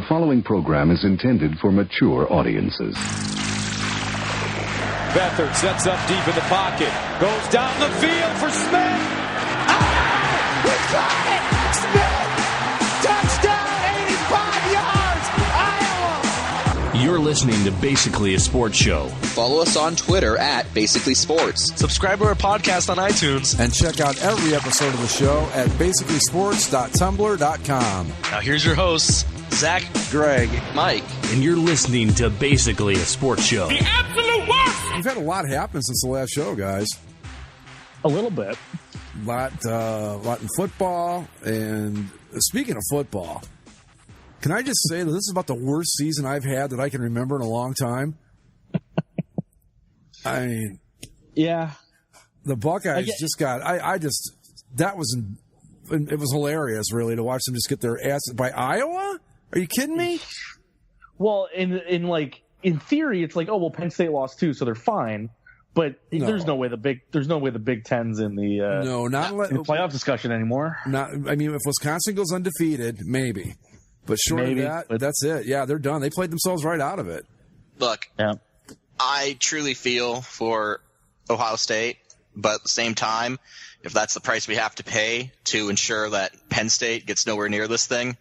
The following program is intended for mature audiences. Beathard sets up deep in the pocket. Goes down the field for Smith. Oh! We got it! Smith! Touchdown! 85 yards! Iowa! You're listening to Basically a Sports Show. Follow us on Twitter at Basically Sports. Subscribe to our podcast on iTunes. And check out every episode of the show at basicallysports.tumblr.com. Now here's your hosts, Zach, Greg, Mike. And you're listening to Basically a Sports Show. The absolute worst! We've had a lot happen since the last show, guys. A little bit. A lot in football. And speaking of football, can I just say that this is about the worst season I've had that I can remember in a long time? I mean, yeah, the Buckeyes just got. It was hilarious, really, to watch them just get their asses by Iowa. Are you kidding me? Well, in theory, it's like, oh well, Penn State lost too, so they're fine. But there's no way the Big Ten's in the in the playoff discussion anymore. If Wisconsin goes undefeated, maybe, but short of that, that's it. Yeah, they're done. They played themselves right out of it. Look, yeah. I truly feel for Ohio State, but at the same time, if that's the price we have to pay to ensure that Penn State gets nowhere near this thing,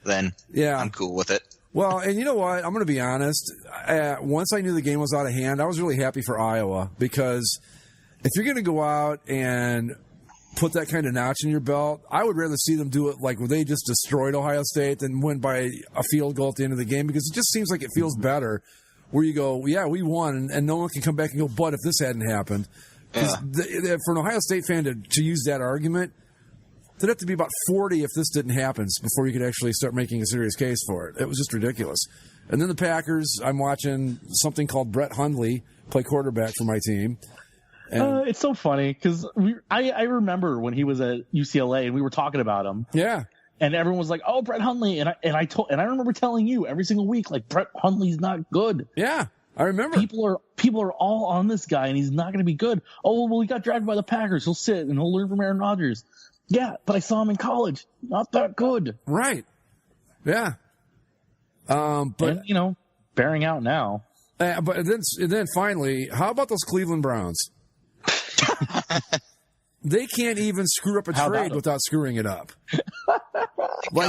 then I'm cool with it. Well, and you know what? I'm going to be honest. Once I knew the game was out of hand, I was really happy for Iowa, because if you're going to go out and put that kind of notch in your belt, I would rather see them do it like where they just destroyed Ohio State than win by a field goal at the end of the game, because it just seems like it feels better where you go, yeah, we won, and no one can come back and go, but if this hadn't happened. For an Ohio State fan to use that argument, there'd have to be about 40 if this didn't happen before you could actually start making a serious case for it. It was just ridiculous. And then the Packers, I'm watching something called Brett Hundley play quarterback for my team. And it's so funny because I remember when he was at UCLA and we were talking about him. Yeah. And everyone was like, "Oh, Brett Hundley," and I remember telling you every single week, like, Brett Hundley's not good. Yeah, I remember. People are all on this guy, and he's not going to be good. Oh, well, he got drafted by the Packers. He'll sit and he'll learn from Aaron Rodgers. Yeah, but I saw him in college. Not that good. Right. Yeah. But and, bearing out now. But then finally, how about those Cleveland Browns? They can't even screw up a trade without screwing it up. They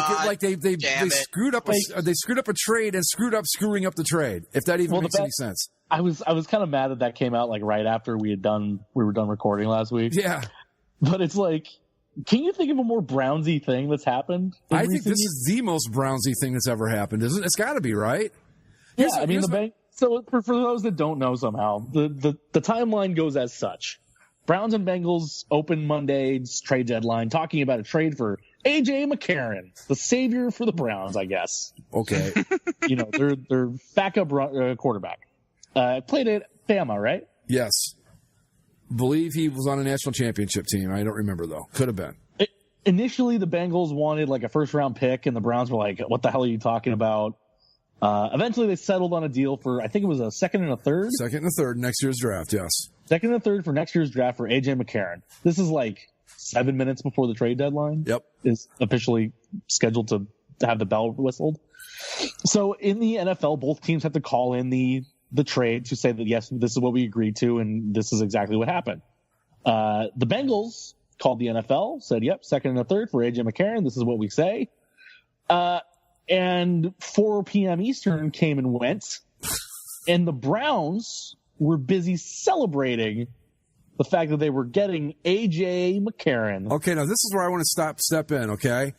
screwed up a trade and screwed up screwing up the trade. If that even makes any sense. I was kind of mad that came out like right after we were done recording last week. Yeah, but it's like, can you think of a more Brownsy thing that's happened? I think this is the most Brownsy thing that's ever happened, isn't it? It's got to be, right? So for those that don't know, somehow the timeline goes as such. Browns and Bengals open Monday's trade deadline, talking about a trade for A.J. McCarron, the savior for the Browns, I guess. Okay. Their backup quarterback. Played at Bama, right? Yes. Believe he was on a national championship team. I don't remember, though. Could have been. Initially, the Bengals wanted like a first-round pick, and the Browns were like, what the hell are you talking about? Eventually, they settled on a deal for, I think it was a second and a third. Second and a third, next year's draft, yes. Second and a third for next year's draft for A.J. McCarron. This is like 7 minutes before the trade deadline. Yep. Is officially scheduled to have the bell whistled. So in the NFL, both teams have to call in the trade to say that, yes, this is what we agreed to, and this is exactly what happened. The Bengals called the NFL, said, yep, second and a third for A.J. McCarron. This is what we say. And 4 p.m. Eastern came and went, and the Browns were busy celebrating the fact that they were getting A.J. McCarron. Okay, now this is where I want to step in, okay?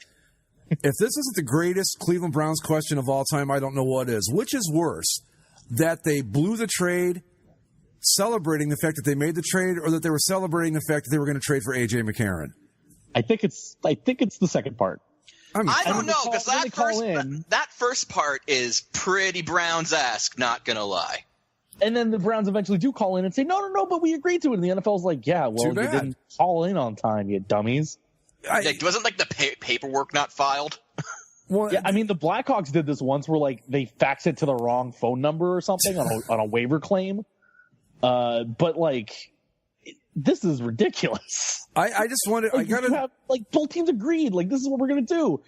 If this isn't the greatest Cleveland Browns question of all time, I don't know what is. Which is worse, that they blew the trade, celebrating the fact that they made the trade, or that they were celebrating the fact that they were going to trade for A.J. McCarron? I think it's the second part. I don't know, because that first part is pretty Browns-esque, not going to lie. And then the Browns eventually do call in and say, no, but we agreed to it. And the NFL's like, yeah, well, you didn't call in on time, you dummies. Wasn't the paperwork not filed? Well, yeah, I mean, the Blackhawks did this once where, like, they faxed it to the wrong phone number or something on a waiver claim. But, like, this is ridiculous. I just wanted. Like, both teams agreed. Like, this is what we're gonna do.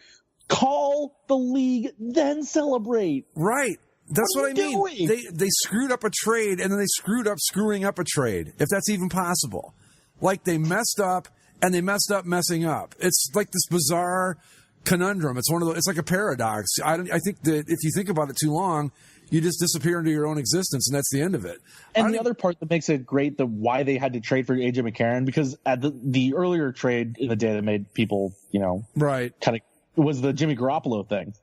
Call the league, then celebrate. Right. That's what I mean. Doing? They screwed up a trade, and then they screwed up screwing up a trade, if that's even possible. Like, they messed up, and they messed up messing up. It's like this bizarre conundrum. It's it's like a paradox. I think that if you think about it too long, you just disappear into your own existence, and that's the end of it. And the other part that makes it great, why they had to trade for AJ McCarron, because at the earlier trade in the day that made people, right, kind of was the Jimmy Garoppolo thing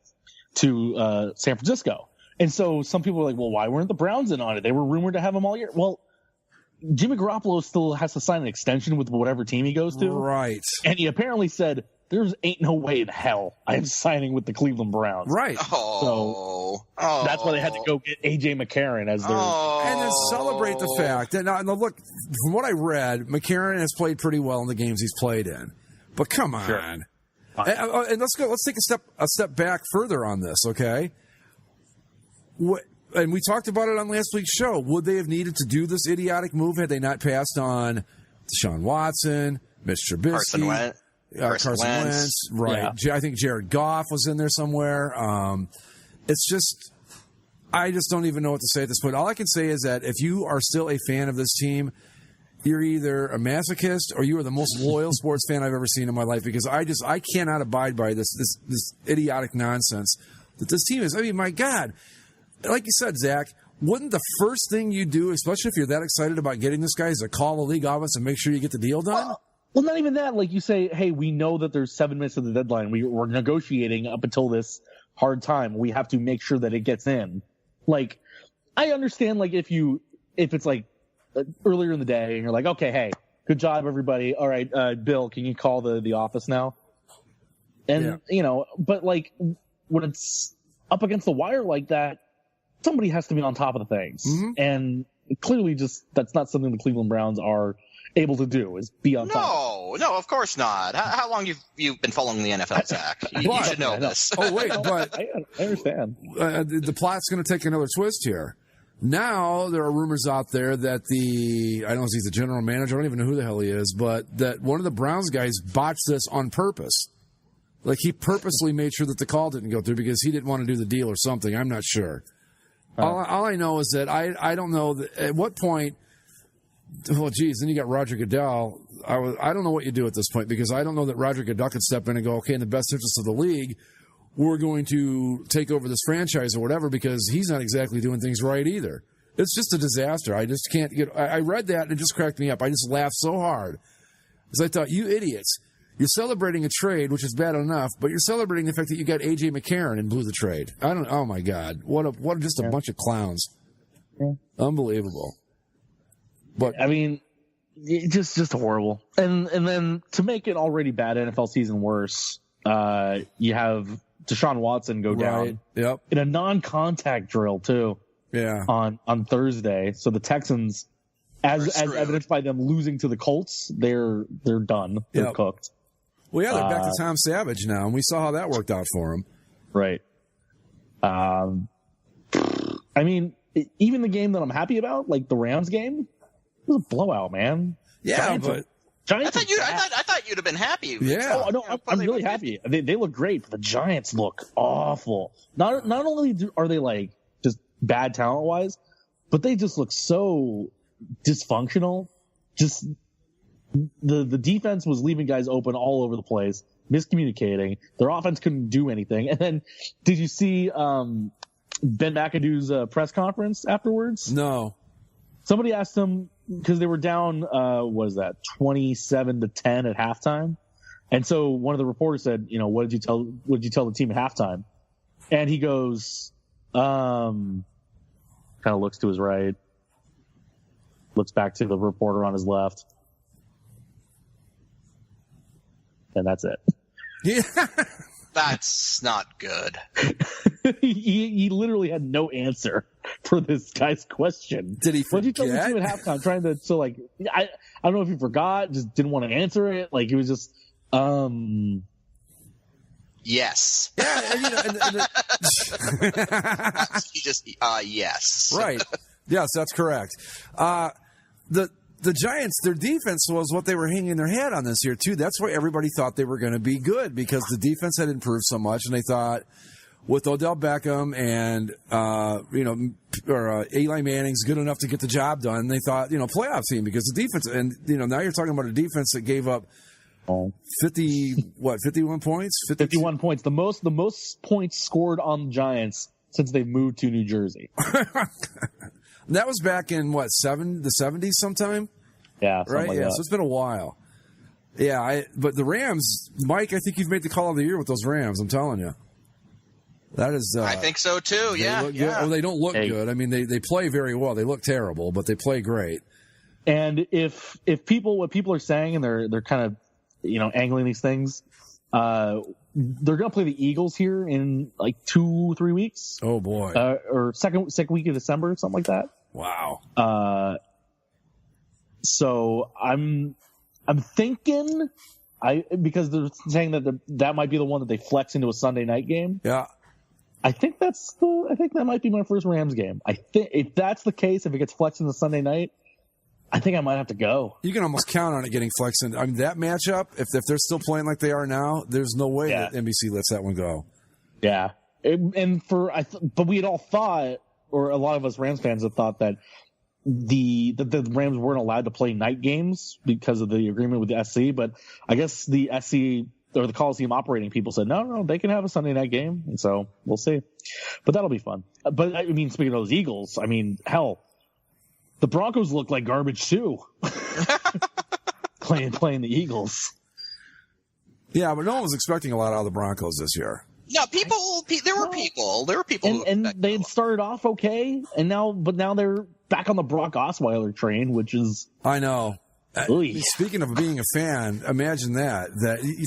to San Francisco. And so some people were like, well, why weren't the Browns in on it? They were rumored to have him all year. Well, Jimmy Garoppolo still has to sign an extension with whatever team he goes to. Right. And he apparently said, there's ain't no way in hell I am signing with the Cleveland Browns. Right. So that's why they had to go get AJ McCarron as their... And then celebrate the fact that, now look, from what I read, McCarron has played pretty well in the games he's played in. But come on. Sure. And let's take a step back further on this, okay? And we talked about it on last week's show. Would they have needed to do this idiotic move had they not passed on Deshaun Watson, Mitch Trubisky, Carson Wentz, right? Yeah. I think Jared Goff was in there somewhere. It's just, I just don't even know what to say at this point. All I can say is that if you are still a fan of this team, you're either a masochist or you are the most loyal sports fan I've ever seen in my life, because I cannot abide by this idiotic nonsense that this team is. I mean, my God. Like you said, Zach, wouldn't the first thing you do, especially if you're that excited about getting this guy, is to call the league office and make sure you get the deal done? Well, not even that. Like you say, hey, we know that there's 7 minutes of the deadline. We're negotiating up until this hard time. We have to make sure that it gets in. Like, I understand, like, if it's like earlier in the day and you're like, okay, hey, good job, everybody. All right, Bill, can you call the office now? And, but like when it's up against the wire like that, somebody has to be on top of the things. Mm-hmm. And clearly that's not something the Cleveland Browns are able to do, is be on top. No, of course not. How long you've been following the NFL, Zach? You should know this. Oh, wait, but I understand. The plot's going to take another twist here. Now there are rumors out there that I don't know if he's the general manager, I don't even know who the hell he is, but that one of the Browns guys botched this on purpose. Like, he purposely made sure that the call didn't go through because he didn't want to do the deal or something. I'm not sure. All I know is that I don't know at what point. Well, geez, then you got Roger Goodell. I don't know what you do at this point, because I don't know that Roger Goodell could step in and go, okay, in the best interest of the league, we're going to take over this franchise or whatever, because he's not exactly doing things right either. It's just a disaster. I just can't get. I read that and it just cracked me up. I just laughed so hard because I thought, you idiots. You're celebrating a trade, which is bad enough, but you're celebrating the fact that you got AJ McCarron and blew the trade. Oh my God. What a bunch of clowns. Yeah. Unbelievable. But I mean, just horrible. And then to make an already bad NFL season worse, you have Deshaun Watson go down in a non-contact drill too. Yeah. On Thursday. So the Texans, as evidenced by them losing to the Colts, they're done. They're cooked. Well, yeah, they're back to Tom Savage now, and we saw how that worked out for him. Right. I mean, even the game that I'm happy about, like the Rams game, it was a blowout, man. Yeah, I thought you'd have been happy. Yeah. Oh, no, I'm really happy. They look great, but the Giants look awful. Not only are they like just bad talent wise, but they just look so dysfunctional. Just the defense was leaving guys open all over the place, miscommunicating. Their offense couldn't do anything. And then, did you see Ben McAdoo's press conference afterwards? No. Somebody asked him, because they were down, 27-10 at halftime, and so one of the reporters said, what did you tell the team at halftime? And he goes, kind of looks to his right, looks back to the reporter on his left. And that's it. Yeah. That's not good. he literally had no answer for this guy's question. Did he forget? What did you tell the team at halftime? I don't know if he forgot, just didn't want to answer it. Like, he was just, yes. Yeah, he just, yes. Right. Yes, that's correct. the Giants, their defense was what they were hanging their hat on this year, too. That's why everybody thought they were going to be good, because the defense had improved so much, and they thought with Odell Beckham and, Eli Manning's good enough to get the job done, they thought, playoff team, because the defense, and, now you're talking about a defense that gave up 51 points? 51 points. The most points scored on the Giants since they moved to New Jersey. That was back in, the 70s sometime? Yeah. Right? Like yeah, that. so it's been a while. Yeah, but the Rams, Mike, I think you've made the call of the year with those Rams, I'm telling you. That is. I think so, too, yeah. Oh, they don't look good. I mean, they play very well. They look terrible, but they play great. And if what people are saying, and they're kind of, angling these things, they're going to play the Eagles here in like 2-3 weeks. Oh boy. Or second week of December, something like that. Wow. So I'm thinking, because they're saying that might be the one that they flex into a Sunday night game. Yeah. I think that might be my first Rams game. I think if that's the case, if it gets flexed into Sunday night, I think I might have to go. You can almost count on it getting flexed in. I mean, that matchup, if they're still playing like they are now, there's no way that NBC lets that one go. Yeah. But we had all thought, or a lot of us Rams fans have thought that the Rams weren't allowed to play night games because of the agreement with the SC, but I guess the SC or the Coliseum operating people said, no, they can have a Sunday night game. And so we'll see. But that'll be fun. But I mean, speaking of those Eagles, I mean, hell, the Broncos look like garbage too. playing the Eagles. Yeah, but no one was expecting a lot out of the Broncos this year. No, there were people. And they had started off okay, and now they're back on the Brock Osweiler train, which is. I know. Speaking of being a fan, imagine that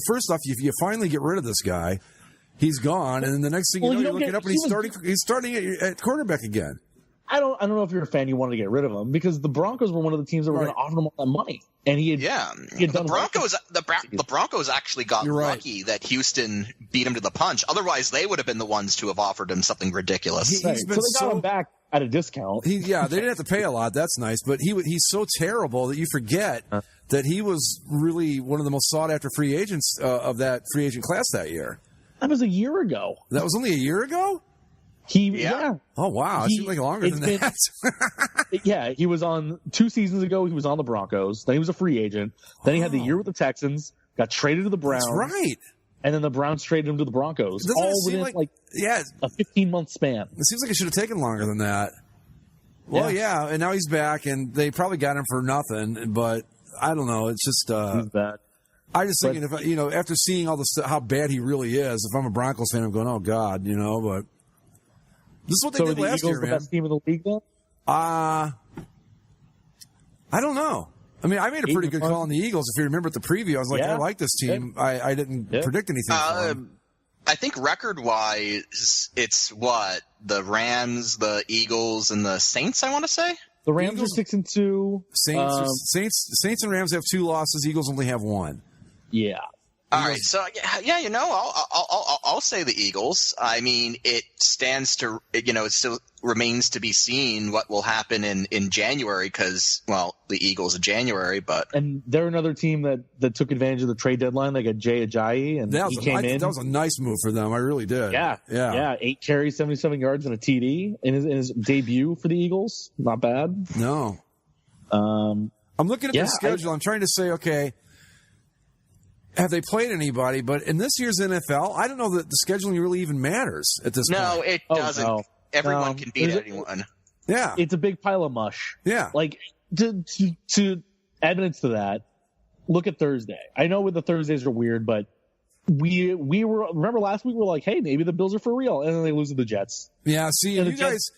first off, you finally get rid of this guy, he's gone, and then the next thing you're looking up and he's starting at quarterback again. I don't know if you're a fan, you wanted to get rid of him, because the Broncos were one of the teams that were going to offer him all that money, and he had the Broncos actually got lucky that Houston beat him to the punch. Otherwise, they would have been the ones to have offered him something ridiculous. So they got him back at a discount. They didn't have to pay a lot. That's nice, but he's so terrible that you forget that he was really one of the most sought after free agents of that free agent class that year. That was a year ago. That was only a year ago? Oh, wow. It seemed like longer than that. Yeah, he was on 2 seasons ago. He was on the Broncos. Then he was a free agent. Then he had the year with the Texans, got traded to the Browns. That's right. And then the Browns traded him to the Broncos. All within a 15-month span. It seems like it should have taken longer than that. Well, yeah, and now he's back, and they probably got him for nothing, but I don't know. It's just he's back. I just thinking, if after seeing all the how bad he really is, if I'm a Broncos fan, I'm going, oh, God, but this is what they did last year, man. So are the Eagles the best team in the league, then? I don't know. I mean, I made a pretty good call on the Eagles. If you remember at the preview, I was like, I like this team. I didn't predict anything for them. I think record-wise, it's the Rams, the Eagles, and the Saints, I want to say? The Rams are 6-2. Saints and Rams have 2 losses. Eagles only have 1. Yeah. All right, so I'll say the Eagles. I mean, it stands to it still remains to be seen what will happen in January because the Eagles in January, and they're another team that took advantage of the trade deadline. They got Jay Ajayi, and he came in. That was a nice move for them. I really did. Yeah. 8 carries, 77 yards, and a TD in his debut for the Eagles. Not bad. No. I'm looking at the schedule. I'm trying to say, okay, have they played anybody? But in this year's NFL, I don't know that the scheduling really even matters at this point. No, it doesn't. No. Everyone can beat anyone. Yeah. It's a big pile of mush. Yeah. Like, to evidence to that, look at Thursday. I know the Thursdays are weird, but we were, remember last week we were like, hey, maybe the Bills are for real. And then they lose to the Jets. Yeah, see, and the Jets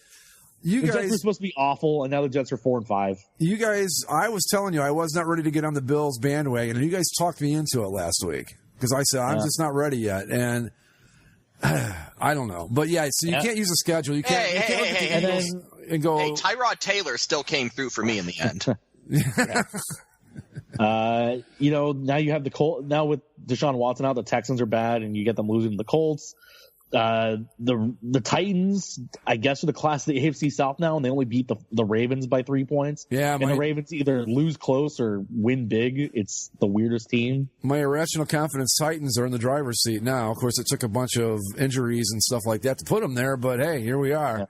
were supposed to be awful, and now the Jets are 4-5. You guys, I was telling you, I was not ready to get on the Bills bandwagon, and you guys talked me into it last week because I said I'm just not ready yet, and I don't know. But yeah, so you can't use a schedule. You can't look at the Eagles and go. Hey, Tyrod Taylor still came through for me in the end. Now you have the Colts. Now with Deshaun Watson out, the Texans are bad, and you get them losing to the Colts. The Titans, I guess, are the class of the AFC South now, and they only beat the Ravens by 3 points. Yeah, and the Ravens either lose close or win big. It's the weirdest team. My irrational confidence Titans are in the driver's seat now. Of course, it took a bunch of injuries and stuff like that to put them there, but hey, here we are. Yeah.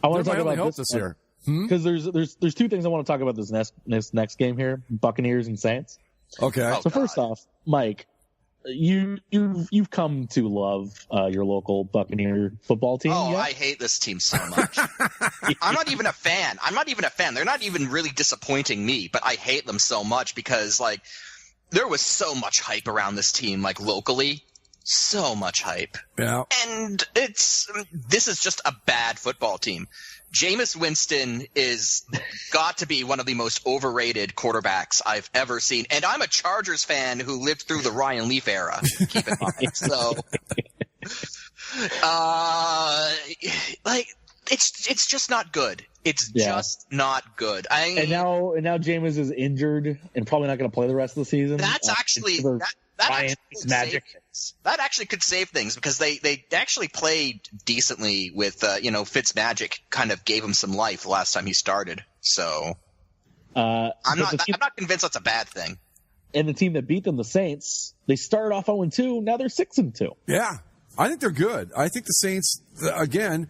I want to talk about this year because there's two things I want to talk about this next game here: Buccaneers and Saints. Okay. So first off, Mike, you've come to love your local Buccaneer football team. Oh, yet? I hate this team so much. I'm not even a fan. They're not even really disappointing me, but I hate them so much because like there was so much hype around this team, like locally, so much hype. Yeah. And this is just a bad football team. Jameis Winston is got to be one of the most overrated quarterbacks I've ever seen. And I'm a Chargers fan who lived through the Ryan Leaf era, keep in mind. So, like, it's just not good. It's just not good. And now Jameis is injured and probably not going to play the rest of the season. That's actually that actually could save things because they actually played decently with Fitzmagic kind of gave him some life the last time he started. So I'm not convinced that's a bad thing. And the team that beat them, the Saints, they started off 0-2. Now they're 6-2. Yeah. I think they're good. I think the Saints, again,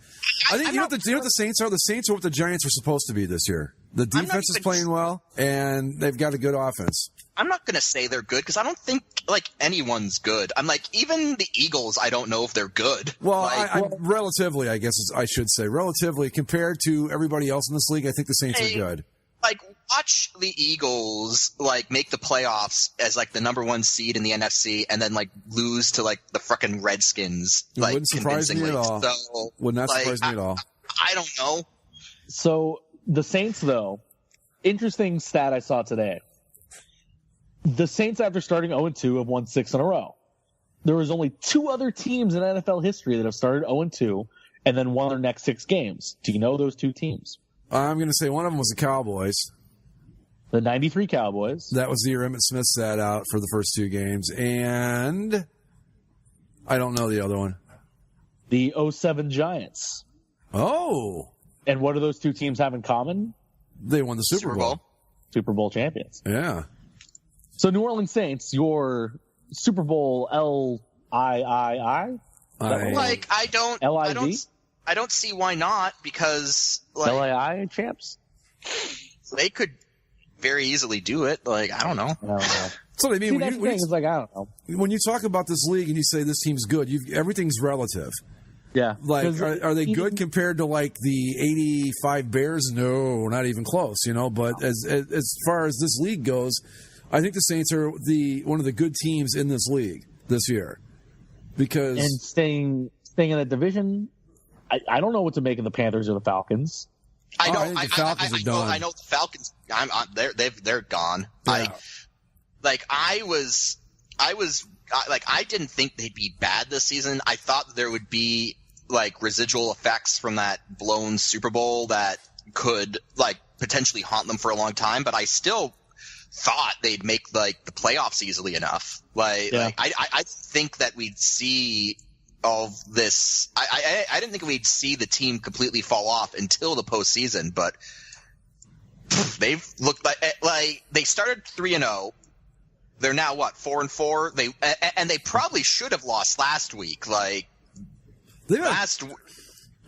I think you know what the Saints are? The Saints are what the Giants are supposed to be this year. The defense is playing well, and they've got a good offense. I'm not going to say they're good because I don't think like anyone's good. I'm like, even the Eagles, I don't know if they're good. Well, relatively, I guess I should say, relatively compared to everybody else in this league, I think the Saints are good. Like, watch the Eagles like make the playoffs as like the number 1 seed in the NFC, and then like lose to like the frickin' Redskins. Like, wouldn't surprise me at all. So, would not surprise me at all. I don't know. So the Saints, though, interesting stat I saw today. The Saints, after starting 0-2, have won 6 in a row. There was only 2 other teams in NFL history that have started 0-2 and then won their next 6 games. Do you know those 2 teams? I'm going to say one of them was the Cowboys. The 93 Cowboys. That was the year Emmitt Smith sat out for the first 2 games. And I don't know the other one. The 07 Giants. Oh. And what do those 2 teams have in common? They won the Super Bowl. Super Bowl champions. Yeah. So New Orleans Saints, your Super Bowl LIII? Like, I don't LIV? I don't see why not, because like LAI champs? They could very easily do it. Like, I don't know. I don't know. That's what I mean. It's like, I don't know. When you talk about this league and you say this team's good, everything's relative. Yeah. Like, are they good compared to like the 85 Bears? No, not even close, But as far as this league goes, I think the Saints are one of the good teams in this league this year. Because and staying in that division, I don't know what to make of the Panthers or the Falcons. I know the Falcons are done. I know the Falcons. They're gone. Yeah. I didn't think they'd be bad this season. I thought that there would be like residual effects from that blown Super Bowl that could like potentially haunt them for a long time. But I still thought they'd make like the playoffs easily enough. I think that we'd see all of this. I didn't think we'd see the team completely fall off until the postseason, but they've looked like they started 3-0. They're now 4-4. They probably should have lost last week. Like a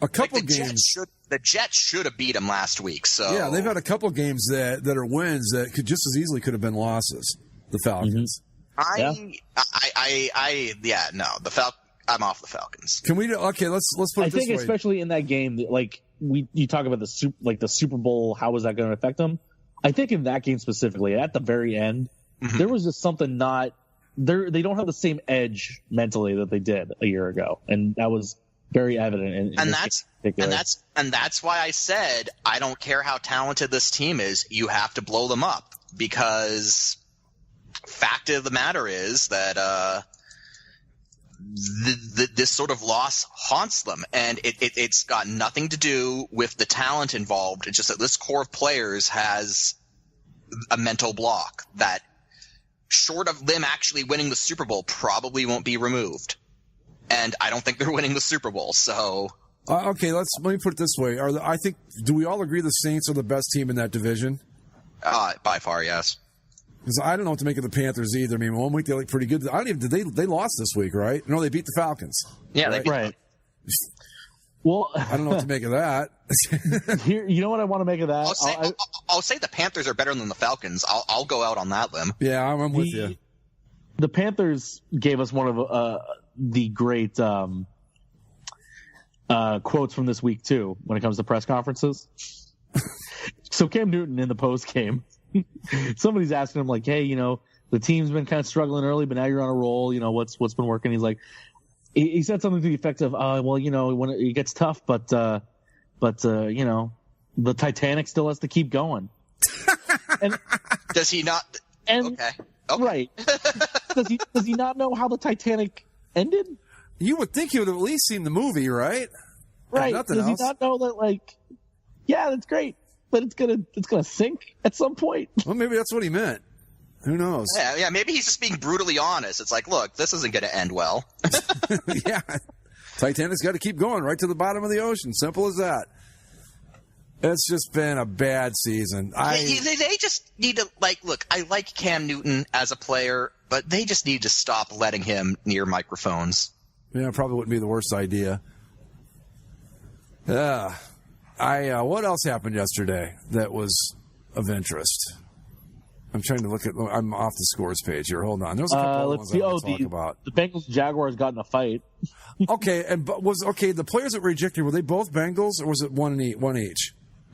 couple games. The Jets should have beat them last week. So yeah, they've had a couple games that are wins that could just as easily could have been losses. The Falcons. Mm-hmm. I'm off the Falcons. Can we? Okay, let's put it this way. I think especially in that game, like you talk about the Super Bowl, how was that going to affect them? I think in that game specifically, at the very end, there was just something not there. They don't have the same edge mentally that they did a year ago, and that was very evident. And that's why I said I don't care how talented this team is. You have to blow them up, because fact of the matter is that this sort of loss haunts them, and it's got nothing to do with the talent involved. It's just that this core of players has a mental block that, short of them actually winning the Super Bowl, probably won't be removed. and I don't think they're winning the Super Bowl. So okay, let me put it this way: do we all agree the Saints are the best team in that division? By far, yes. Because I don't know what to make of the Panthers either. I mean, one week they look pretty good. I don't even. They lost this week, right? No, they beat the Falcons. Yeah, right? they beat Right. Well, I don't know what to make of that. here, you know what I want to make of that? I'll say the Panthers are better than the Falcons. I'll go out on that limb. Yeah, I'm with you. The Panthers gave us one of the great quotes from this week too, when it comes to press conferences. So Cam Newton in the post game, somebody's asking him like, "Hey, you know, the team's been kind of struggling early, but now you're on a roll. You know, what's been working?" He's like, he said something to the effect of, "Well, you know, when it gets tough, but you know, the Titanic still has to keep going." And does he not? And okay. Right. Does he not know how the Titanic ended? You would think he would have at least seen the movie, right? Right. Nothing Does else. he not know that, like, yeah, that's great, but it's gonna sink at some point? Well, maybe that's what he meant. Who knows? Yeah, maybe he's just being brutally honest. It's like, look, this isn't going to end well. Yeah. Titanic's got to keep going right to the bottom of the ocean. Simple as that. It's just been a bad season. They just need to, like, look, I like Cam Newton as a player, but they just need to stop letting him near microphones. Yeah, probably wouldn't be the worst idea. What else happened yesterday that was of interest? I'm trying to look at. I'm off the scores page here. Hold on. There's a couple other ones I want to talk about. The Bengals Jaguars got in a fight. Okay, the players that were ejected, were they both Bengals or was it one each?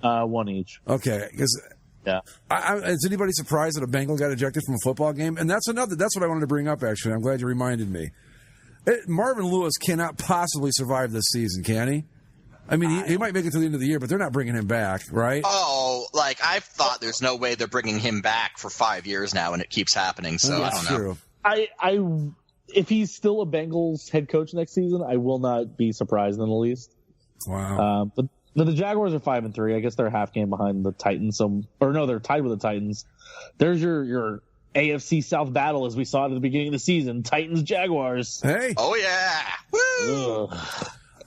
One each. Okay, because yeah. Is anybody surprised that a Bengal got ejected from a football game? And that's what I wanted to bring up. Actually, I'm glad you reminded me. Marvin Lewis cannot possibly survive this season, can he? I mean, he might make it to the end of the year, but they're not bringing him back, right? Oh, like, I've thought there's no way they're bringing him back for 5 years now, and it keeps happening, so That's I don't true. know. If he's still a Bengals head coach next season, I will not be surprised in the least. Wow. But the Jaguars are 5-3. I guess they're a half game behind the Titans. They're tied with the Titans. There's your AFC South battle as we saw it at the beginning of the season. Titans Jaguars. Hey. Oh yeah. Woo!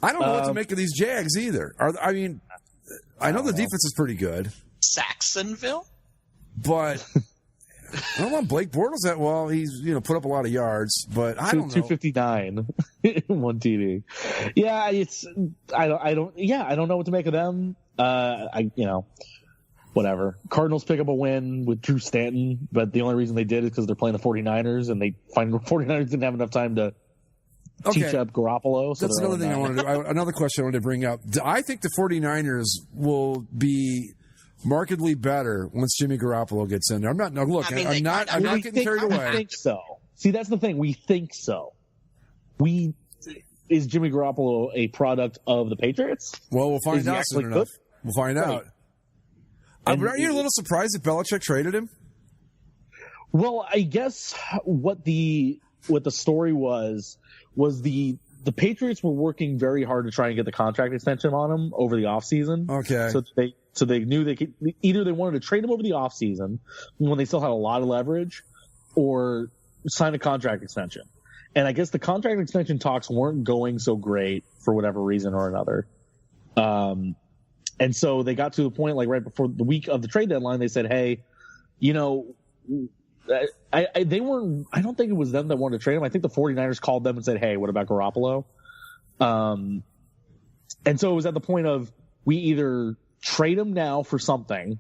I don't know what to make of these Jags either. I know the defense is pretty good. Saxonville? But I don't want Blake Bortles that well. He's put up a lot of yards, but I don't know. 259, one TD. Yeah, I don't know what to make of them. Whatever. Cardinals pick up a win with Drew Stanton, but the only reason they did is because they're playing the 49ers, and they find the 49ers didn't have enough time to teach up Garoppolo. So that's another thing I wanted to another question I wanted to bring up. I think the 49ers will be markedly better once Jimmy Garoppolo gets in there. I'm not getting carried away. I think so. See, that's the thing. We think so. Is Jimmy Garoppolo a product of the Patriots? Well, we'll find out soon enough. We'll find out. Are you a little surprised that Belichick traded him? Well, I guess what the story was the Patriots were working very hard to try and get the contract extension on him over the offseason. Okay. So they knew they wanted to trade him over the offseason when they still had a lot of leverage, or sign a contract extension. And I guess the contract extension talks weren't going so great for whatever reason or another. And so they got to the point, like right before the week of the trade deadline, they said, "Hey, they weren't. I don't think it was them that wanted to trade him. I think the 49ers called them and said, "Hey, what about Garoppolo?" And so it was at the point of, we either trade him now for something,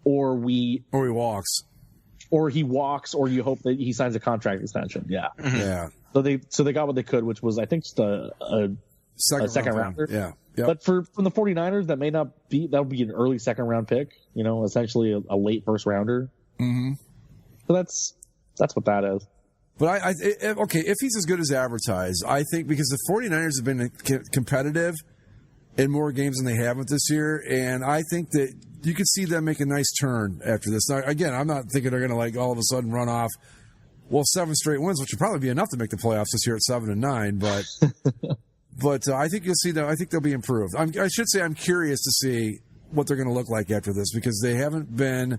or he walks, or you hope that he signs a contract extension. Yeah, yeah. So they got what they could, which was, I think, just a second rounder. Yeah. Yep. But from the 49ers, that would be an early second round pick. Essentially a late first rounder. Mm-hmm. So that's what that is. But if he's as good as advertised, I think, because the 49ers have been competitive in more games than they haven't this year, and I think that you could see them make a nice turn after this. Now, again, I'm not thinking they're going to all of a sudden run off 7 straight wins, which would probably be enough to make the playoffs this year at 7-9. But I think you'll see them. I think they'll be improved. I should say I'm curious to see what they're going to look like after this, because they haven't been.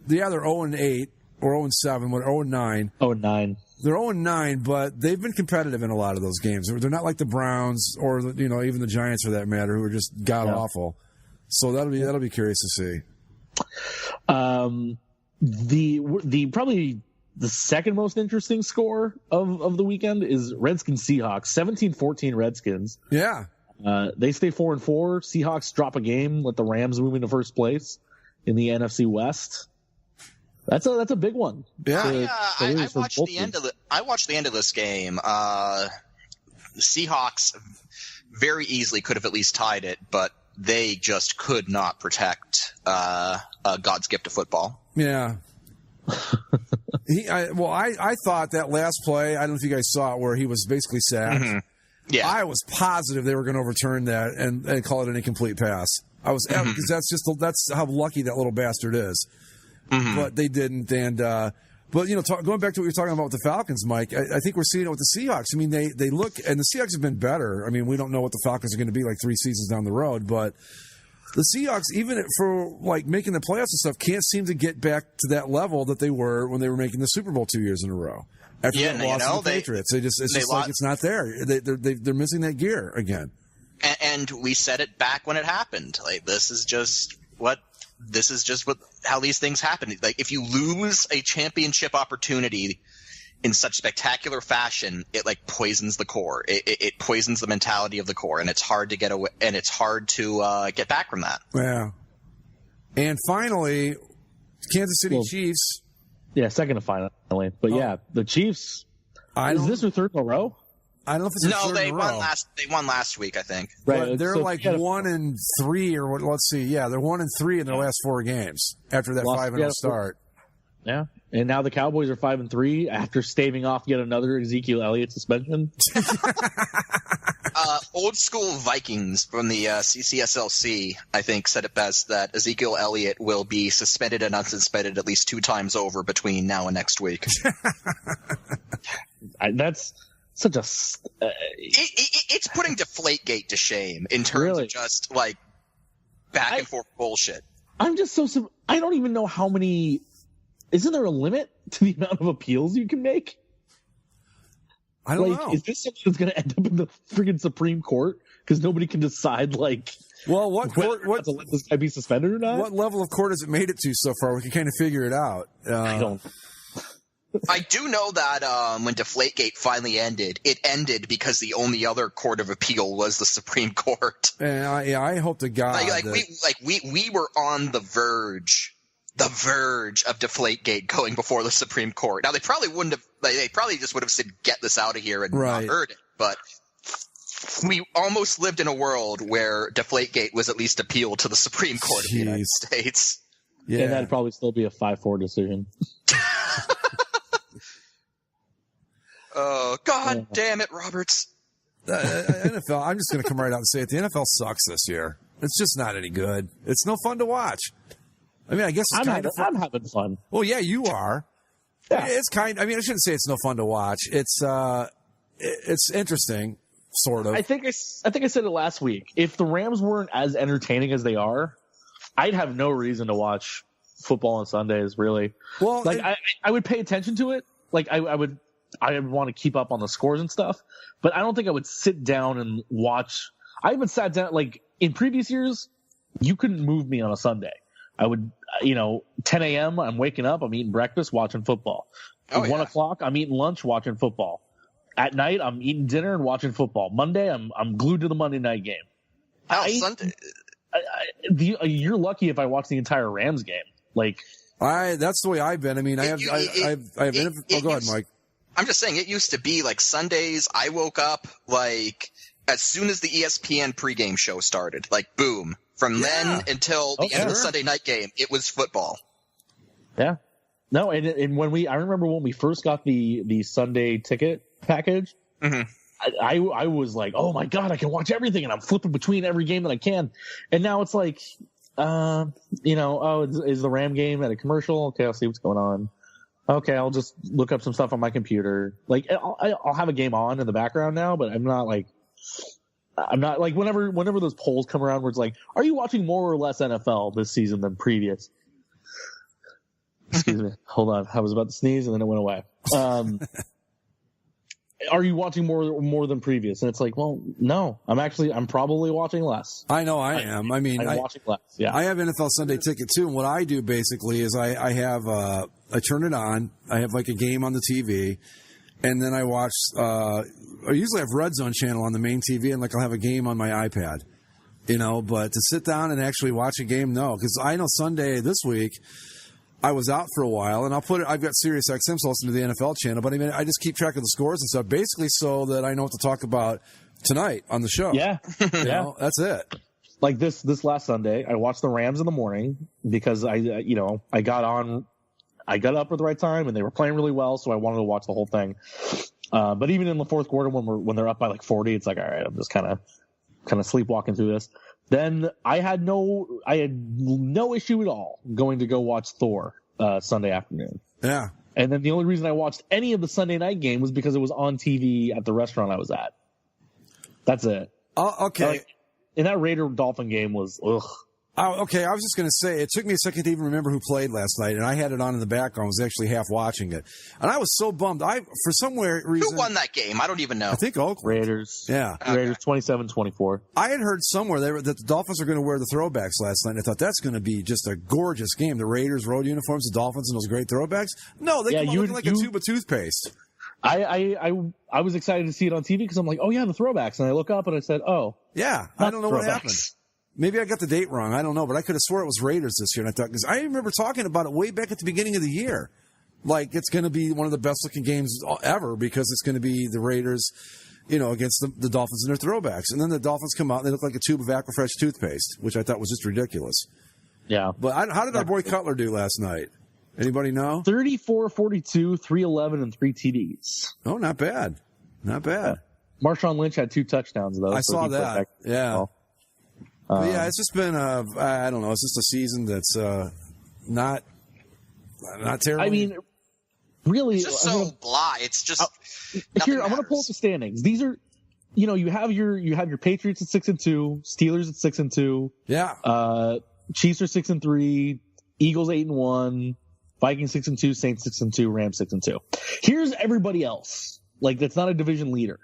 They're 0-8. or 0-7, what 0-9. 0-9. They're 0-9, but they've been competitive in a lot of those games. They're not like the Browns or even the Giants for that matter, who are just god awful. So that'll be curious to see. The probably the second most interesting score of the weekend is Redskins Seahawks 17-14 Redskins. Yeah. They stay 4-4. Seahawks drop a game, let the Rams move into first place in the NFC West. That's a big one. Yeah, I watched the end of this game. The Seahawks very easily could have at least tied it, but they just could not protect God's gift to football. Yeah. I thought that last play, I don't know if you guys saw it, where he was basically sacked. Mm-hmm. Yeah. I was positive they were going to overturn that and call it an incomplete pass. I was, because that's how lucky that little bastard is. Mm-hmm. But they didn't. And, but, going back to what you're talking about with the Falcons, Mike, I think we're seeing it with the Seahawks. I mean, they look, and the Seahawks have been better. I mean, we don't know what the Falcons are going to be like 3 seasons down the road, but the Seahawks, even for like making the playoffs and stuff, can't seem to get back to that level that they were when they were making the Super Bowl 2 years in a row. After that loss to the Patriots, it's not there. They're missing that gear again. And we said it back when it happened. Like, this is just how these things happen. Like, if you lose a championship opportunity in such spectacular fashion, it like poisons the core. It poisons the mentality of the core, and it's hard to get away, and it's hard to get back from that. Yeah. And finally, Kansas City Chiefs. Yeah, second to finally. But the Chiefs. Is this their third in a row? I don't know if it's third in a row. They won last week, I think. Right, but they're like 1-3 or what? Let's see. Yeah, they're 1-3 in their last 4 games after that 5-0 start. Yeah, and now the Cowboys are 5-3 after staving off yet another Ezekiel Elliott suspension. Old school Vikings from the CCSLC, I think, said it best that Ezekiel Elliott will be suspended and unsuspended at least 2 times over between now and next week. That's such a. It's putting Deflategate to shame in terms of just like back and forth bullshit. I'm just so. I don't even know how many. Isn't there a limit to the amount of appeals you can make? I don't know. Is this something that's going to end up in the freaking Supreme Court because nobody can decide? Like, well, what court? What to let this guy be suspended or not? What level of court has it made it to so far? We can kind of figure it out. I don't. I do know that when Deflategate finally ended, it ended because the only other court of appeal was the Supreme Court. I hope to God. We were on the verge of Deflategate going before the Supreme Court. Now they probably wouldn't have. They probably just would have said, "Get this out of here," and not heard it. But we almost lived in a world where Deflategate was at least appealed to the Supreme Court of the United States. Yeah, and that'd probably still be a 5-4 decision. Oh, God damn it, Roberts. NFL, I'm just going to come right out and say it. The NFL sucks this year. It's just not any good. It's no fun to watch. I mean, I guess it's kind of fun. I'm having fun. Well, yeah, you are. Yeah. I mean, I shouldn't say it's no fun to watch. It's interesting, sort of. I think I said it last week. If the Rams weren't as entertaining as they are, I'd have no reason to watch football on Sundays, really. Well, I would pay attention to it. Like, I would want to keep up on the scores and stuff, but I don't think I would sit down and watch. I even sat down, like, in previous years, you couldn't move me on a Sunday. I would, 10 a.m., I'm waking up, I'm eating breakfast, watching football. At 1 o'clock, I'm eating lunch, watching football. At night, I'm eating dinner and watching football. Monday, I'm glued to the Monday night game. Sunday. You're lucky if I watch the entire Rams game. Like, that's the way I've been. I mean, go ahead, Mike. I'm just saying, it used to be like Sundays. I woke up like as soon as the ESPN pregame show started, like boom. From then until the end of the Sunday night game, it was football. Yeah. No, and I remember when we first got the Sunday ticket package, I was like, oh my God, I can watch everything, and I'm flipping between every game that I can. And now it's like, is the Ram game at a commercial? Okay, I'll see what's going on. Okay, I'll just look up some stuff on my computer. Like, I'll have a game on in the background now, but I'm not like whenever those polls come around where it's like, are you watching more or less NFL this season than previous? Excuse me. Hold on. I was about to sneeze and then it went away. Are you watching more than previous? And it's like, well, no. I'm probably watching less. I know I am. I mean, I'm watching less. Yeah. I have NFL Sunday Ticket too, and what I do basically is I turn it on. I have like a game on the TV, and then I watch. I usually have Red Zone channel on the main TV, and like I'll have a game on my iPad. But to sit down and actually watch a game, no, because I know Sunday this week. I was out for a while, and I've got Sirius XM, so I listen to the NFL channel, but I mean, I just keep track of the scores and stuff, basically so that I know what to talk about tonight on the show. Yeah. That's it. Like this last Sunday, I watched the Rams in the morning because I got up at the right time and they were playing really well, so I wanted to watch the whole thing. But even in the fourth quarter, when they're up by like 40, it's like, all right, I'm just kind of sleepwalking through this. Then I had no issue at all going to go watch Thor Sunday afternoon. Yeah. And then the only reason I watched any of the Sunday night game was because it was on TV at the restaurant I was at. That's it. Okay. And that Raider-Dolphin game was ugh. Okay, I was just going to say, it took me a second to even remember who played last night, and I had it on in the background. I was actually half watching it. And I was so bummed. For some weird reason... Who won that game? I don't even know. I think Oakland. Raiders. Yeah. Okay. Raiders 27-24. I had heard somewhere that the Dolphins are going to wear the throwbacks last night, and I thought that's going to be just a gorgeous game. The Raiders road uniforms, the Dolphins, and those great throwbacks. No, they come out looking like a tube of toothpaste. I was excited to see it on TV because I'm like, oh, yeah, the throwbacks. And I look up and I said, oh. Yeah, I don't know what happened. Maybe I got the date wrong. I don't know, but I could have swore it was Raiders this year. And I thought, because I remember talking about it way back at the beginning of the year. Like, it's going to be one of the best looking games ever because it's going to be the Raiders, against the Dolphins and their throwbacks. And then the Dolphins come out and they look like a tube of Aquafresh toothpaste, which I thought was just ridiculous. Yeah. But how did our boy Cutler do last night? Anybody know? 34-42, 311, and 3 TDs. Oh, not bad. Not bad. Marshawn Lynch had 2 touchdowns, though. I saw that. Yeah. Yeah, it's just been I don't know. It's just a season that's not terrible. I mean, really, it's just so blah. It's just here. I'm going to pull up the standings. These are, you have your Patriots at 6-2, Steelers at 6-2. Yeah. Chiefs are 6-3, Eagles 8-1, Vikings 6-2, Saints 6-2, Rams 6-2. Here's everybody else. Like, that's not a division leader.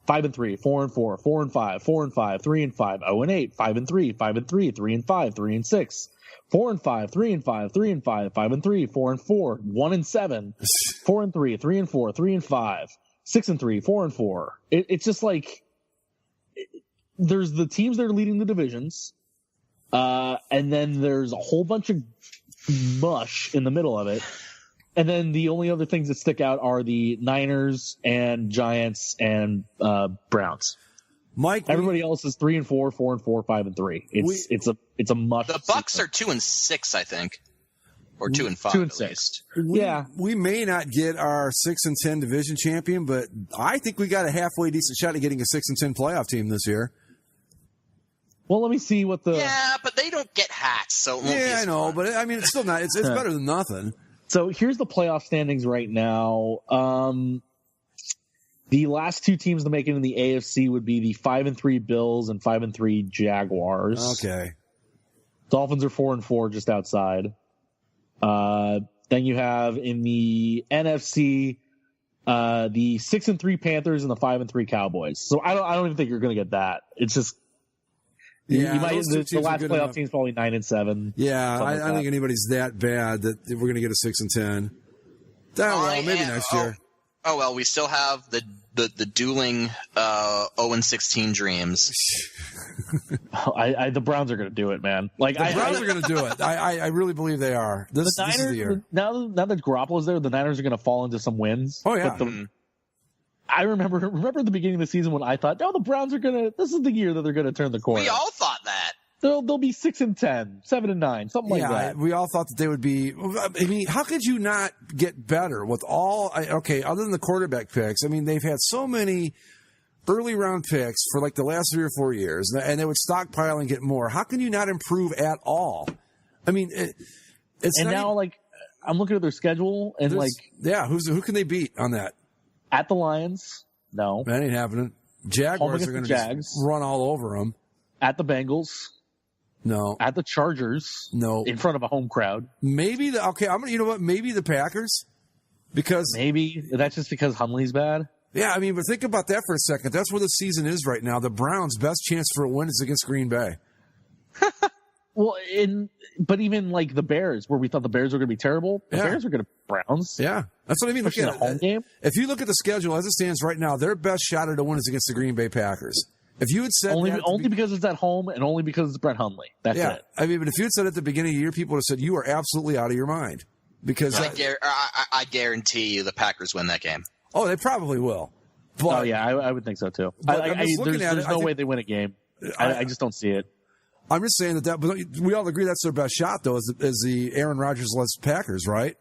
5-3, 4-4, 4-5, 4-5, 3-5, 0-8, 5-3, 5-3, 3-5, 3-6, 4-5, 3-5, 3-5, 5-3, 4-4, 1-7, 4-3, 3-4, 3-5, 6-3, 4-4. It's just like there's the teams that are leading the divisions, and then there's a whole bunch of mush in the middle of it. And then the only other things that stick out are the Niners and Giants and Browns. Mike, everybody else is 3-4, 4-4, 5-3. It's a mush. The Bucks are 2-6, I think, or 2-5. 2-6. Yeah, we may not get our 6-10 division champion, but I think we got a halfway decent shot at getting a 6-10 playoff team this year. Well, let me see what the. Yeah, but they don't get hats, so it won't be I know, fun. But I mean, it's still not. It's better than nothing. So here's the playoff standings right now. The last 2 teams to make it in the AFC would be the 5-3 Bills and 5-3 Jaguars. Okay. Dolphins are 4-4, just outside. Then you have in the NFC the 6-3 Panthers and the 5-3 Cowboys. So I don't even think you're going to get that. It's just. Yeah, you might, the last playoff team's probably 9-7. Yeah, I don't think anybody's that bad that we're going to get a 6-10. Maybe next year. Oh well, we still have the dueling 0-16 dreams. The Browns are going to do it, man. Like the Browns are going to do it. I really believe they are. This is the year. Now that Garoppolo's there, the Niners are going to fall into some wins. Oh yeah. I remember at the beginning of the season when I thought, no, the Browns are this is the year that they're going to turn the corner. We all thought that. They'll be 6-10, 7-9, something like that. We all thought that they would be. I mean, how could you not get better with all? Other than the quarterback picks, I mean, they've had so many early round picks for like the last 3 or 4 years, and they would stockpile and get more. How can you not improve at all? I mean, it's and now like I'm looking at their schedule and who can they beat on that? At the Lions, no, that ain't happening. Jaguars are going to run all over them. At the Bengals, No. At the Chargers. No. In front of a home crowd. Maybe you know what? Maybe the Packers, because maybe that's just because Hundley's bad. Yeah, I mean, but think about that for a second. That's where the season is right now. The Browns' best chance for a win is against Green Bay. Well, but even like the Bears, where we thought the Bears were going to be terrible, the Bears are going to Browns. Yeah, that's what I mean. Look at a home game. If you look at the schedule as it stands right now, their best shot at a win is against the Green Bay Packers. If you had said only because it's at home and only because it's Brett Hundley. That's it. I mean, but if you had said at the beginning of the year, people would have said you are absolutely out of your mind because I guarantee you the Packers win that game. Oh, they probably will. But, I would think so too. There's no way they win a game. I just don't see it. I'm just saying that but we all agree that's their best shot, though, is the Aaron Rodgers-led Packers, right?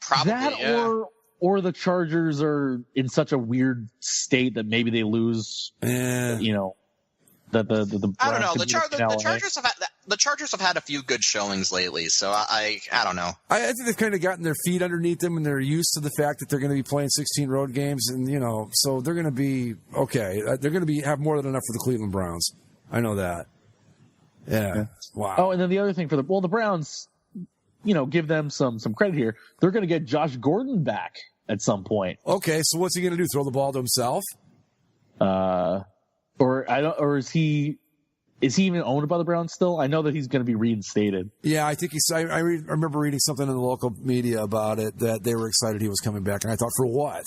Probably, that or the Chargers are in such a weird state that maybe they lose. You know, the I don't know. The Chargers have had a few good showings lately, so I don't know. I think they've kind of gotten their feet underneath them, and they're used to the fact that they're going to be playing 16 road games, and so they're going to be okay. They're going to have more than enough for the Cleveland Browns. I know that. Yeah. Wow. Oh, and then the other thing the Browns, give them some credit here. They're going to get Josh Gordon back at some point. Okay, so what's he going to do? Throw the ball to himself? Or is he even owned by the Browns still? I know that he's going to be reinstated. Yeah, I think I remember reading something in the local media about it that they were excited he was coming back, and I thought, for what?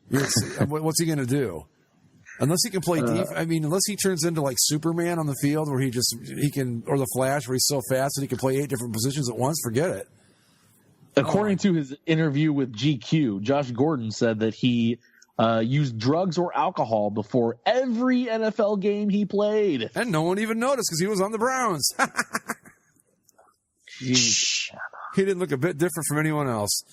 What's he going to do? Unless he can play deep, unless he turns into like Superman on the field, where he can, or the Flash, where he's so fast that he can play 8 different positions at once. Forget it. According to his interview with GQ, Josh Gordon said that he used drugs or alcohol before every NFL game he played, and no one even noticed because he was on the Browns. He didn't look a bit different from anyone else.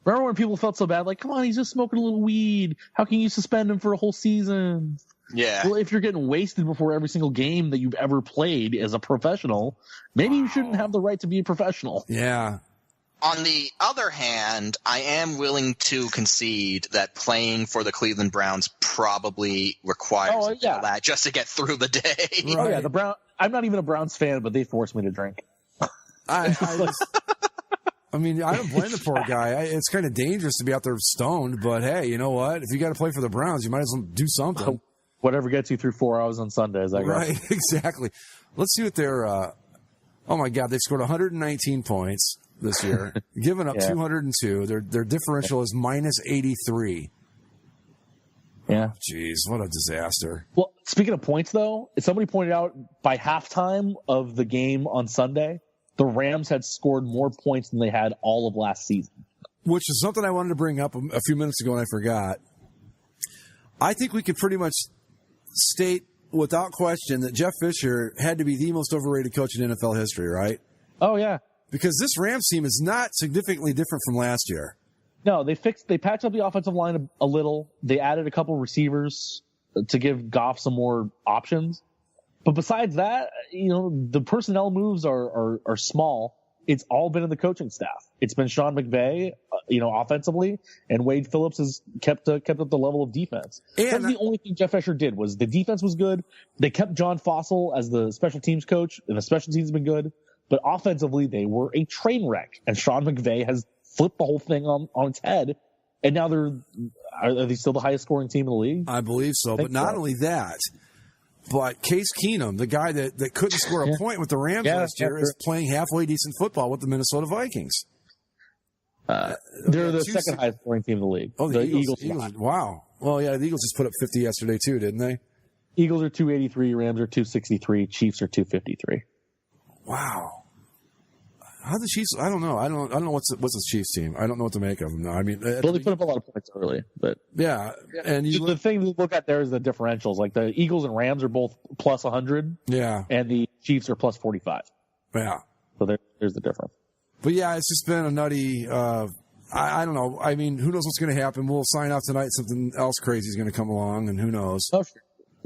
Remember when people felt so bad? Like, come on, he's just smoking a little weed. How can you suspend him for a whole season? Yeah. Well, if you're getting wasted before every single game that you've ever played as a professional, maybe you shouldn't have the right to be a professional. Yeah. On the other hand, I am willing to concede that playing for the Cleveland Browns probably requires that just to get through the day. Right. Oh yeah, I'm not even a Browns fan, but they forced me to drink. I mean, I don't blame the poor guy. It's kind of dangerous to be out there stoned, but hey, you know what? If you got to play for the Browns, you might as well do something. Whatever gets you through 4 hours on Sundays, I guess. Right, exactly. Let's see what they're. Oh my God, they've scored 119 points this year, giving up 202. Their differential is minus 83. Yeah. Jeez, what a disaster. Well, speaking of points, though, somebody pointed out by halftime of the game on Sunday, the Rams had scored more points than they had all of last season. Which is something I wanted to bring up a few minutes ago and I forgot. I think we could pretty much state without question that Jeff Fisher had to be the most overrated coach in NFL history, right? Oh, yeah. Because this Rams team is not significantly different from last year. No, they patched up the offensive line a little. They added a couple receivers to give Goff some more options. But besides that, the personnel moves are small. It's all been in the coaching staff. It's been Sean McVay, offensively, and Wade Phillips has kept up the level of defense. That's the only thing Jeff Fisher did was the defense was good. They kept John Fossil as the special teams coach, and the special teams have been good. But offensively, they were a train wreck, and Sean McVay has flipped the whole thing on its head. And now are they still the highest scoring team in the league? I believe so. But not only that, but Case Keenum, the guy that couldn't score a point with the Rams last year, is playing halfway decent football with the Minnesota Vikings. They're the second highest scoring team in the league. Oh, the Eagles. Wow. Well, yeah, the Eagles just put up 50 yesterday too, didn't they? Eagles are 283, Rams are 263, Chiefs are 253. Wow. How the Chiefs? I don't know. I don't know what's the Chiefs team. I don't know what to make of them. No, I mean, they put up a lot of points early, but yeah. And the thing to look at there is the differentials. Like the Eagles and Rams are both plus 100. Yeah, and the Chiefs are plus 45. Yeah. So there's the difference. But yeah, it's just been a nutty. I don't know. I mean, who knows what's going to happen? We'll sign off tonight. Something else crazy is going to come along, and who knows? Oh, sure.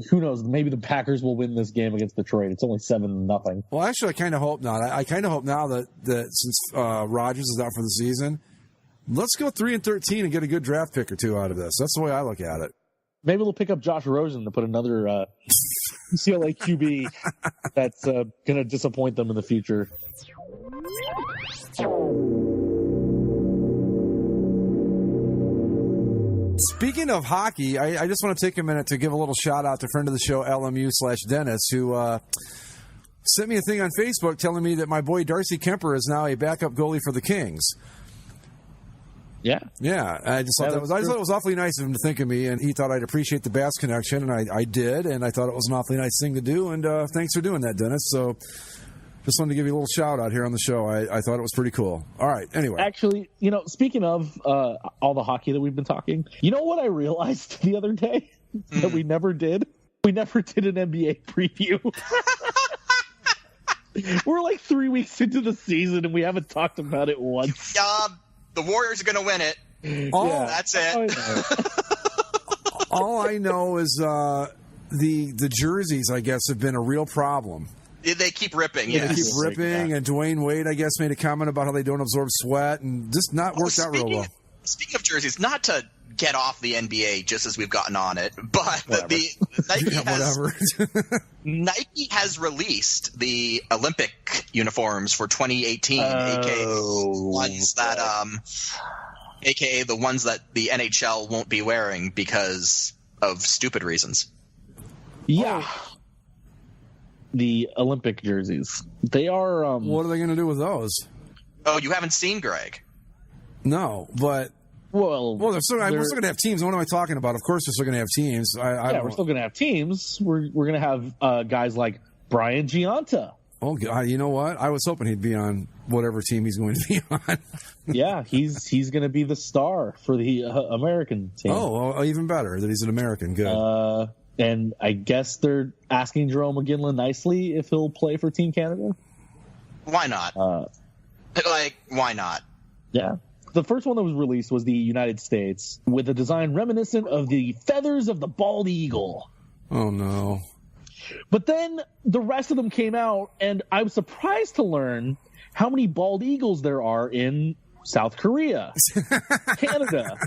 Who knows? Maybe the Packers will win this game against Detroit. It's only 7-0. Well, actually, I kind of hope not. I kind of hope now that since Rodgers is out for the season, let's go 3-13 and get a good draft pick or two out of this. That's the way I look at it. Maybe they'll pick up Josh Rosen to put another UCLA QB that's going to disappoint them in the future. Speaking of hockey, I just want to take a minute to give a little shout out to friend of the show, LMU/Dennis, who sent me a thing on Facebook telling me that my boy Darcy Kemper is now a backup goalie for the Kings. Yeah. Yeah, I just thought it was awfully nice of him to think of me, and he thought I'd appreciate the Bass connection, and I did, and I thought it was an awfully nice thing to do, and thanks for doing that, Dennis. So just wanted to give you a little shout out here on the show. I thought it was pretty cool. All right, anyway. Actually, speaking of all the hockey that we've been talking, you know what I realized the other day that we never did? We never did an NBA preview. We're like 3 weeks into the season, and we haven't talked about it once. The Warriors are going to win it. That's it. All I know is the jerseys, I guess, have been a real problem. They keep ripping, They keep ripping, and Dwayne Wade, I guess, made a comment about how they don't absorb sweat, and just not worked out real well. Speaking of jerseys, not to get off the NBA just as we've gotten on it, but Nike has released the Olympic uniforms for 2018, aka the ones that the NHL won't be wearing because of stupid reasons. Yeah. The Olympic jerseys. They are... what are they going to do with those? Oh, you haven't seen Greg? No, but... Well, we're still going to have teams. What am I talking about? Of course we're still going to have teams. We're still going to have teams. We're going to have guys like Brian Giunta. Oh, God, you know what? I was hoping he'd be on whatever team he's going to be on. Yeah, he's going to be the star for the American team. Oh, well, even better that he's an American. Good. And I guess they're asking Jerome McGinley nicely if he'll play for Team Canada. Why not? Why not? Yeah. The first one that was released was the United States with a design reminiscent of the feathers of the bald eagle. Oh, no. But then the rest of them came out, and I was surprised to learn how many bald eagles there are in South Korea, Canada,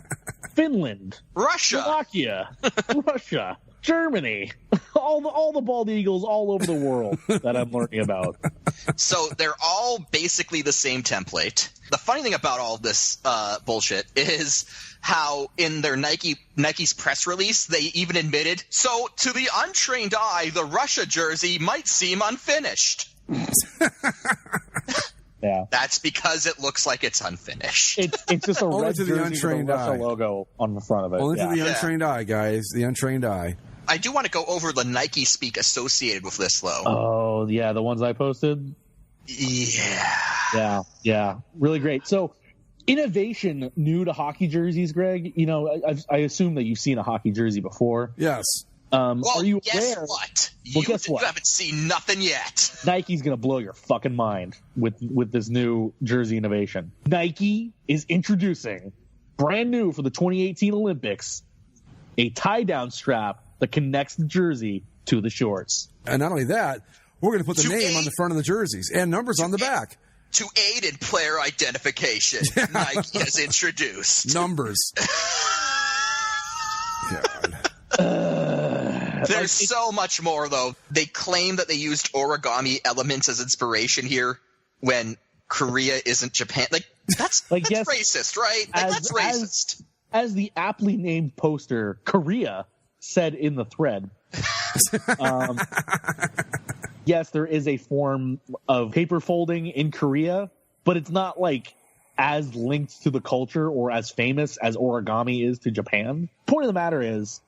Finland, Russia, Slovakia, Russia, Germany, all the bald eagles all over the world that I'm learning about. So they're all basically the same template. The funny thing about all this bullshit is how in their Nike's press release, they even admitted, so to the untrained eye, the Russia jersey might seem unfinished. Yeah, that's because it looks like it's unfinished. It's just a red to the untrained Russia eye logo on the front of it. Only to the untrained eye, guys. The untrained eye. I do want to go over the Nike speak associated with this, though. Oh, yeah, the ones I posted? Yeah. Yeah. Really great. So, innovation new to hockey jerseys, Greg. I assume that you've seen a hockey jersey before. Yes. Are you guess aware? what? Guess what? You haven't seen nothing yet. Nike's going to blow your fucking mind with this new jersey innovation. Nike is introducing, brand new for the 2018 Olympics, a tie-down strap that connects the jersey to the shorts. And not only that, we're going to put the name on the front of the jerseys and numbers on the back. To aid in player identification, Nike has introduced numbers. God. There's so much more, though. They claim that they used origami elements as inspiration here when Korea isn't Japan. That's racist, right? That's racist. As the aptly named poster, Korea, said in the thread, yes, there is a form of paper folding in Korea, but it's not as linked to the culture or as famous as origami is to Japan. Point of the matter is,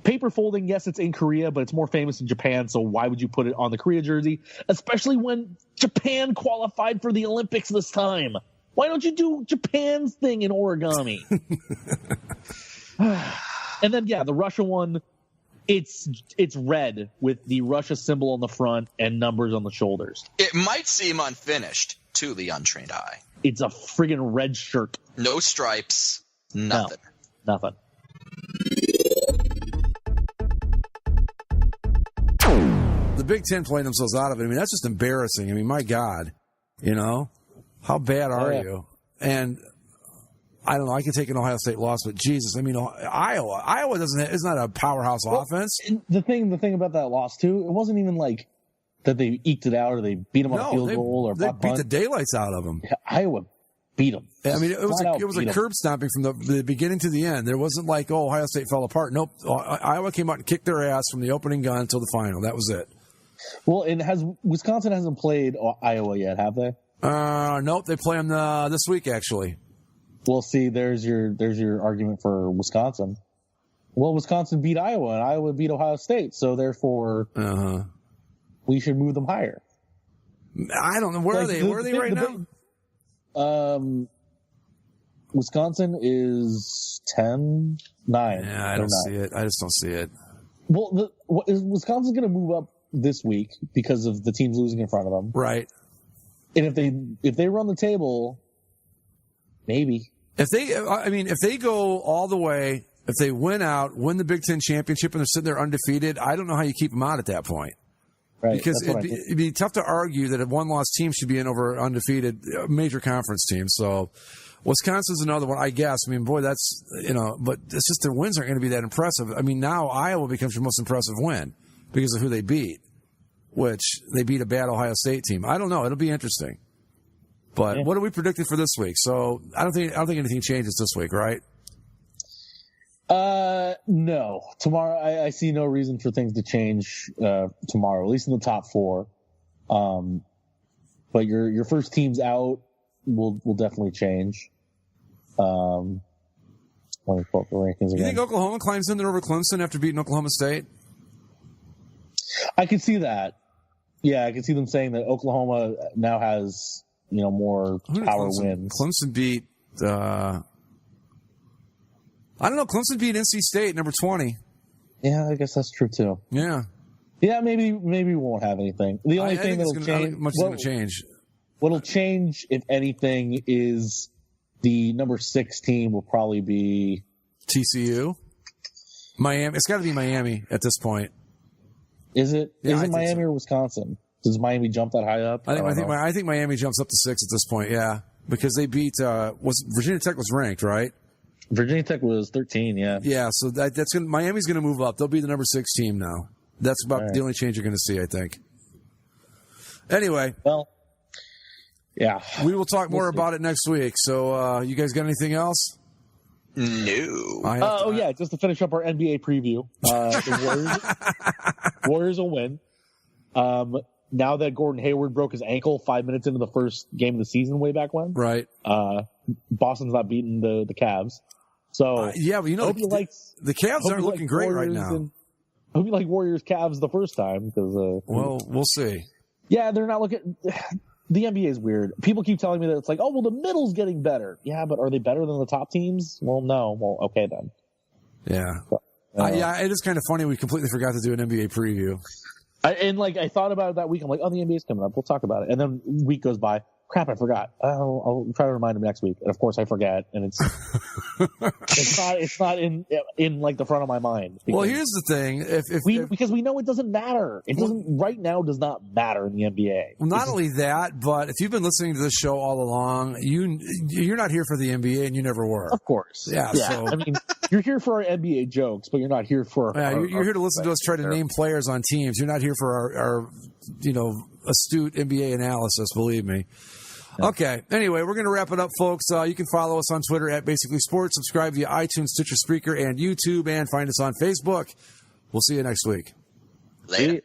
paper folding, yes, it's in Korea, but it's more famous in Japan, so why would you put it on the Korea jersey? Especially when Japan qualified for the Olympics this time. Why don't you do Japan's thing in origami? And then, the Russia one, it's red with the Russia symbol on the front and numbers on the shoulders. It might seem unfinished to the untrained eye. It's a friggin' red shirt. No stripes. Nothing. No, nothing. The Big Ten playing themselves out of it. I mean, that's just embarrassing. I mean, my God, how bad are you? And I don't know. I could take an Ohio State loss, but Jesus, I mean, Iowa is not a powerhouse offense. The thing about that loss too, it wasn't even like that they eked it out or they beat them on a field goal or they beat the daylights out of them. Iowa beat them. I mean, it was a curb stomping from the beginning to the end. There wasn't like, oh, Ohio State fell apart. Nope. Iowa came out and kicked their ass from the opening gun until the final. That was it. Well, Wisconsin hasn't played Iowa yet, have they? Nope. They play them this week, actually. Well, see, there's your argument for Wisconsin. Well, Wisconsin beat Iowa, and Iowa beat Ohio State, so therefore we should move them higher. I don't know. Where are they? Where are they right now? Wisconsin is 10-9. Yeah, I don't see it. I just don't see it. Well, Wisconsin's going to move up this week because of the teams losing in front of them. Right. And if they run the table, maybe. If they go all the way, if they win the Big Ten championship and they're sitting there undefeated, I don't know how you keep them out at that point. Right. Because it'd be tough to argue that a one-loss team should be in over undefeated major conference team. So Wisconsin's another one, I guess. I mean, boy, that's, but it's just their wins aren't going to be that impressive. I mean, now Iowa becomes your most impressive win because of who they beat, which they beat a bad Ohio State team. I don't know. It'll be interesting. But what are we predicting for this week? So I don't think anything changes this week, right? No. Tomorrow, I see no reason for things to change tomorrow, at least in the top four. But your first team's out will definitely change. Let me pull up the rankings again. You think Oklahoma climbs in there over Clemson after beating Oklahoma State? I could see that. Yeah, I could see them saying that Oklahoma now has more power wins. Clemson beat. I don't know. Clemson beat NC State, number 20. Yeah, I guess that's true too. Yeah. Yeah, maybe we won't have anything. The only thing that'll change. Much is going to change. What'll change, if anything, is the number 6 team will probably be TCU. Miami. It's got to be Miami at this point. Is it? Yeah, is it Miami or Wisconsin? Does Miami jump that high up? I think Miami jumps up to 6 at this point. Yeah, because they beat. Virginia Tech was ranked, right? Virginia Tech was 13. Yeah. Yeah. So that's Miami's going to move up. They'll be the number 6 team now. That's about the only change you're going to see, I think. Anyway. Well. Yeah. We will talk more about it next week. So, you guys got anything else? No. Yeah. Just to finish up our NBA preview, the Warriors will win. Now that Gordon Hayward broke his ankle 5 minutes into the first game of the season way back when. Right. Boston's not beating the Cavs. So, yeah, but the Cavs aren't looking great right now. I hope you like Warriors Cavs the first time because. Well, we'll see. Yeah, they're not looking. The NBA is weird. People keep telling me that it's like, oh, well, the middle's getting better. Yeah, but are they better than the top teams? Well, no. Well, okay then. Yeah. Yeah, it is kind of funny. We completely forgot to do an NBA preview. I thought about it that week. I'm like, oh, the NBA's coming up. We'll talk about it. And then a week goes by. Crap, I forgot. I'll try to remind him next week. And of course I forget. And it's not in like the front of my mind. Well, here's the thing. Because we know it doesn't matter. It doesn't right now does not matter in the NBA. Well, not only that, but if you've been listening to this show all along, you're not here for the NBA and you never were. Of course. Yeah. So I mean, you're here for our NBA jokes, but you're not here for you're here to listen to us try to name players on teams. You're not here for our astute NBA analysis, believe me. Okay. Anyway, we're going to wrap it up, folks. You can follow us on Twitter at Basically Sports. Subscribe via iTunes, Stitcher, Spreaker, and YouTube, and find us on Facebook. We'll see you next week. Later.